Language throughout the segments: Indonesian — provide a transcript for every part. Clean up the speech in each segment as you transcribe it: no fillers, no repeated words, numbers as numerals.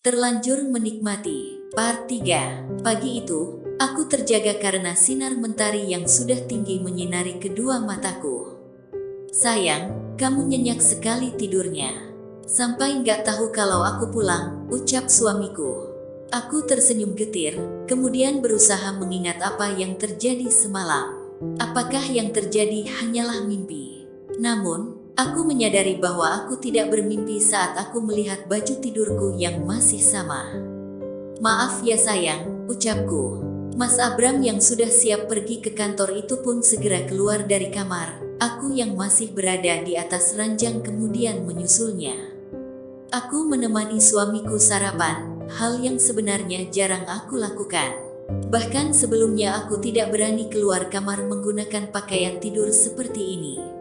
Terlanjur menikmati. Part 3. Pagi itu, aku terjaga karena sinar mentari yang sudah tinggi menyinari kedua mataku. Sayang, kamu nyenyak sekali tidurnya. Sampai nggak tahu kalau aku pulang, ucap suamiku. Aku tersenyum getir, kemudian berusaha mengingat apa yang terjadi semalam. Apakah yang terjadi hanyalah mimpi? Namun, aku menyadari bahwa aku tidak bermimpi saat aku melihat baju tidurku yang masih sama. Maaf ya sayang, ucapku. Mas Abram yang sudah siap pergi ke kantor itu pun segera keluar dari kamar. Aku yang masih berada di atas ranjang kemudian menyusulnya. Aku menemani suamiku sarapan, hal yang sebenarnya jarang aku lakukan. Bahkan sebelumnya aku tidak berani keluar kamar menggunakan pakaian tidur seperti ini.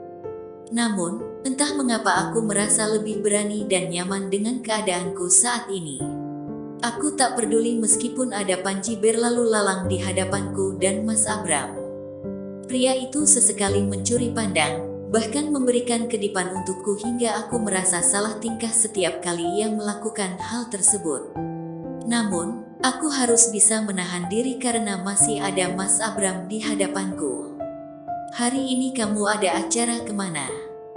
Namun, entah mengapa aku merasa lebih berani dan nyaman dengan keadaanku saat ini. Aku tak peduli meskipun ada Panji berlalu lalang di hadapanku dan Mas Abram. Pria itu sesekali mencuri pandang, bahkan memberikan kedipan untukku hingga aku merasa salah tingkah setiap kali ia melakukan hal tersebut. Namun, aku harus bisa menahan diri karena masih ada Mas Abram di hadapanku. Hari ini kamu ada acara kemana?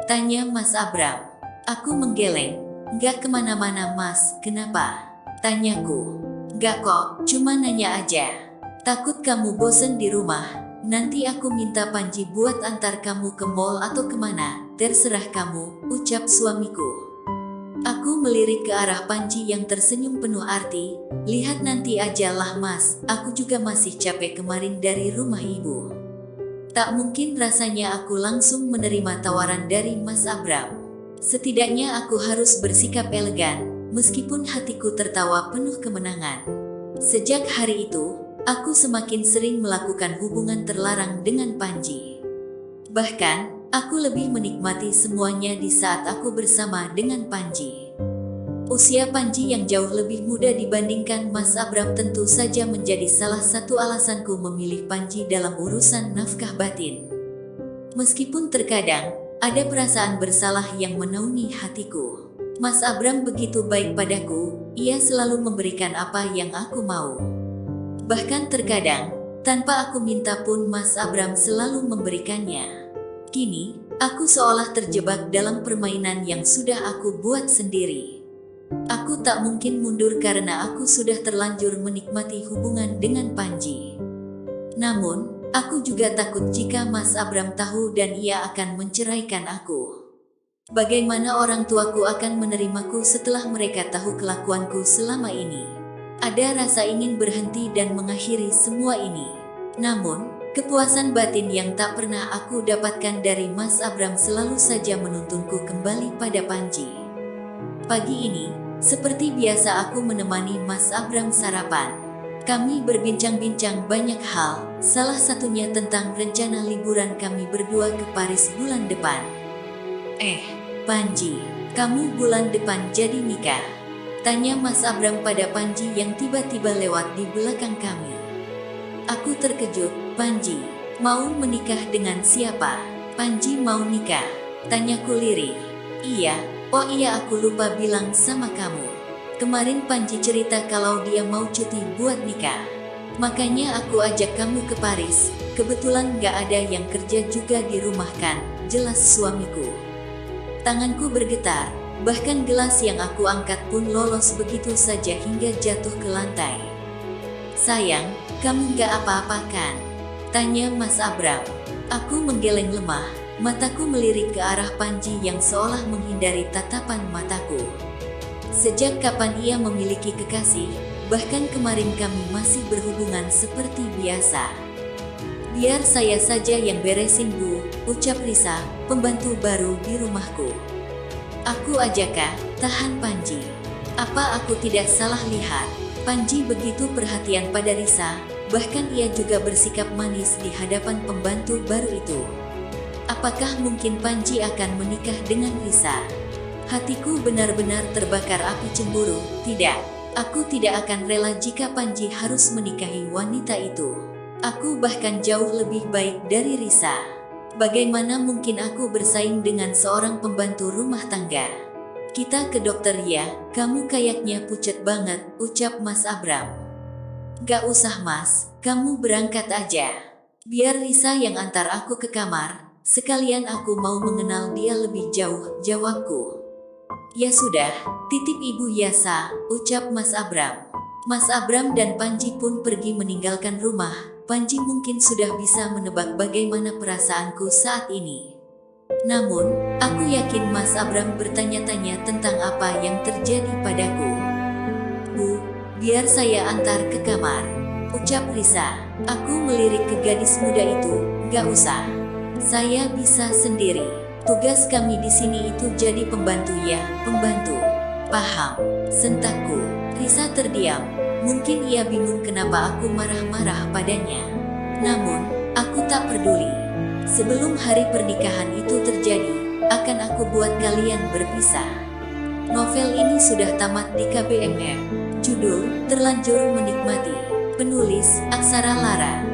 Tanya Mas Abram. Aku menggeleng. Nggak kemana-mana Mas, kenapa? Tanyaku. Nggak kok, cuma nanya aja. Takut kamu bosen di rumah, nanti aku minta Panji buat antar kamu ke mall atau kemana, terserah kamu, ucap suamiku. Aku melirik ke arah Panji yang tersenyum penuh arti, lihat nanti aja lah Mas, aku juga masih capek kemarin dari rumah ibu. Tak mungkin rasanya aku langsung menerima tawaran dari Mas Abram. Setidaknya aku harus bersikap elegan, meskipun hatiku tertawa penuh kemenangan. Sejak hari itu, aku semakin sering melakukan hubungan terlarang dengan Panji. Bahkan, aku lebih menikmati semuanya di saat aku bersama dengan Panji. Usia Panji yang jauh lebih muda dibandingkan Mas Abram tentu saja menjadi salah satu alasanku memilih Panji dalam urusan nafkah batin. Meskipun terkadang, ada perasaan bersalah yang menaungi hatiku. Mas Abram begitu baik padaku, ia selalu memberikan apa yang aku mau. Bahkan terkadang, tanpa aku minta pun Mas Abram selalu memberikannya. Kini, aku seolah terjebak dalam permainan yang sudah aku buat sendiri. Aku tak mungkin mundur karena aku sudah terlanjur menikmati hubungan dengan Panji. Namun, aku juga takut jika Mas Abram tahu dan ia akan menceraikan aku. Bagaimana orang tuaku akan menerimaku setelah mereka tahu kelakuanku selama ini? Ada rasa ingin berhenti dan mengakhiri semua ini. Namun, kepuasan batin yang tak pernah aku dapatkan dari Mas Abram selalu saja menuntunku kembali pada Panji. Pagi ini, seperti biasa aku menemani Mas Abram sarapan. Kami berbincang-bincang banyak hal, salah satunya tentang rencana liburan kami berdua ke Paris bulan depan. Panji, kamu bulan depan jadi nikah? Tanya Mas Abram pada Panji yang tiba-tiba lewat di belakang kami. Aku terkejut. Panji, mau menikah dengan siapa? Panji mau nikah? Tanyaku lirih. Iya. Oh iya, aku lupa bilang sama kamu. Kemarin Panji cerita kalau dia mau cuti buat nikah. Makanya aku ajak kamu ke Paris. Kebetulan gak ada yang kerja juga di rumah kan, jelas suamiku. Tanganku bergetar, bahkan gelas yang aku angkat pun lolos begitu saja hingga jatuh ke lantai. Sayang, kamu gak apa-apa kan? Tanya Mas Abram. Aku menggeleng lemah. Mataku melirik ke arah Panji yang seolah menghindari tatapan mataku. Sejak kapan ia memiliki kekasih, bahkan kemarin kami masih berhubungan seperti biasa. Biar saya saja yang beresin Bu, ucap Risa, pembantu baru di rumahku. Aku aja kah? Tahan Panji. Apa aku tidak salah lihat? Panji begitu perhatian pada Risa, bahkan ia juga bersikap manis di hadapan pembantu baru itu. Apakah mungkin Panji akan menikah dengan Risa? Hatiku benar-benar terbakar api cemburu. Tidak, aku tidak akan rela jika Panji harus menikahi wanita itu. Aku bahkan jauh lebih baik dari Risa. Bagaimana mungkin aku bersaing dengan seorang pembantu rumah tangga? Kita ke dokter ya, kamu kayaknya pucat banget, ucap Mas Abram. Gak usah Mas, kamu berangkat aja. Biar Risa yang antar aku ke kamar, sekalian aku mau mengenal dia lebih jauh, jawabku. Ya sudah, titip Ibu Yasa, ucap Mas Abram. Mas Abram dan Panji pun pergi meninggalkan rumah. Panji mungkin sudah bisa menebak bagaimana perasaanku saat ini. Namun, aku yakin Mas Abram bertanya-tanya tentang apa yang terjadi padaku. Bu, biar saya antar ke kamar, ucap Risa. Aku melirik ke gadis muda itu, gak usah. Saya bisa sendiri. Tugas kami di sini itu jadi pembantu ya, pembantu. Paham, sentakku. Risa terdiam. Mungkin ia bingung kenapa aku marah-marah padanya. Namun, aku tak peduli. Sebelum hari pernikahan itu terjadi, akan aku buat kalian berpisah. Novel ini sudah tamat di KBMR. Judul, Terlanjur Menikmati. Penulis, Aksara Lara.